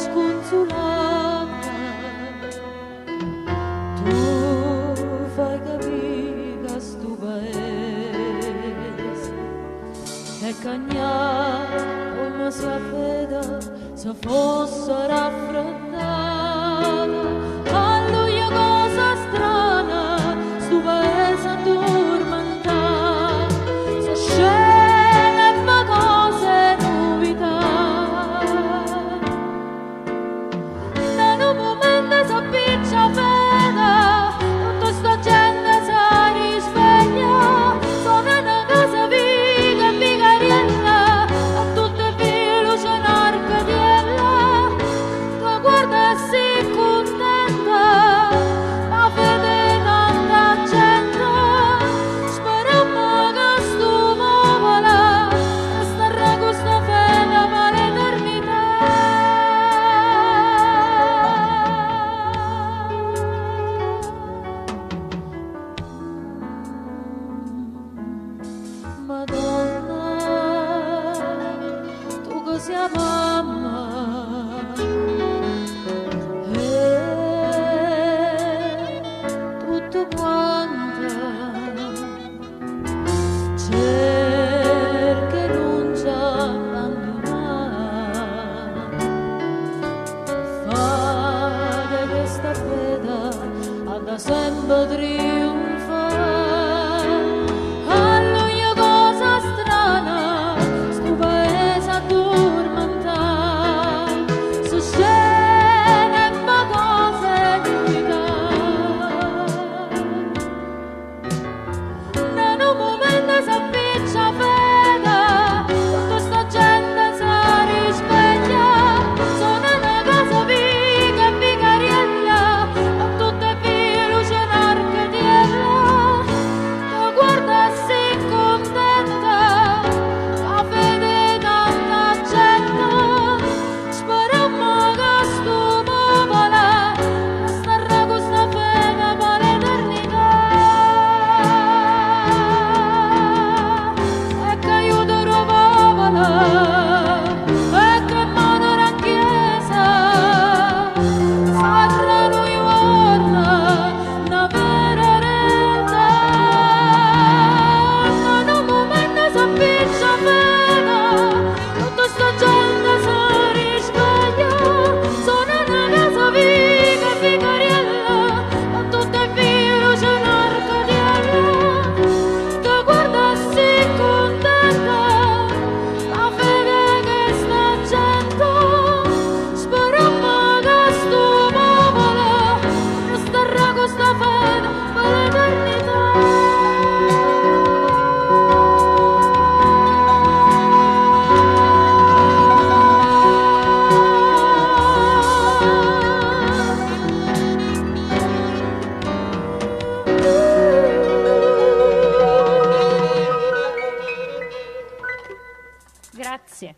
Sconsolata, tu fai capire che sto paese è cagnato come se veda se fosse raffreddata. A lui è cosa strana, sto paese addormentato, se scene e fa cose novità. Da un momento si appiccia fede, tutta sta gente si risveglia, sono una casa viga e vigariella, a tutte vie luce un'arcadiella, che guarda e si contenta, ma vede tanta gente, speriamo che sto popolo resterà con sta fede per l'eternità. Madonna, tu che sei mamma, tutto quanto cerca non ci abbandonare, fare questa vita ad sempre trionfare. A lui è cosa strana, sto paese addormentato, se scene e fa cose novità. Da un momento si appiccia fede, tutta sta gente si risveglia, sono una casa viga e vigariella, a tutte vie luce un'arcadiella, che guarda e si contenta, ma vede tanta gente, speriamo che sto popolo resterà con sta fede per l'eternità. E che aiutano il popolo, e che mano la chiesa, saranno i giorni una vera realtà. Da un momento si appiccia fede, tutta sta gente si risveglia, sono una casa viga e vigariella, a tutte vie luce un'arcadiella, che guarda e si contenta, ma vede che sta gente, speriamo che sto popolo resterà con sta fede per l'eternità. Grazie.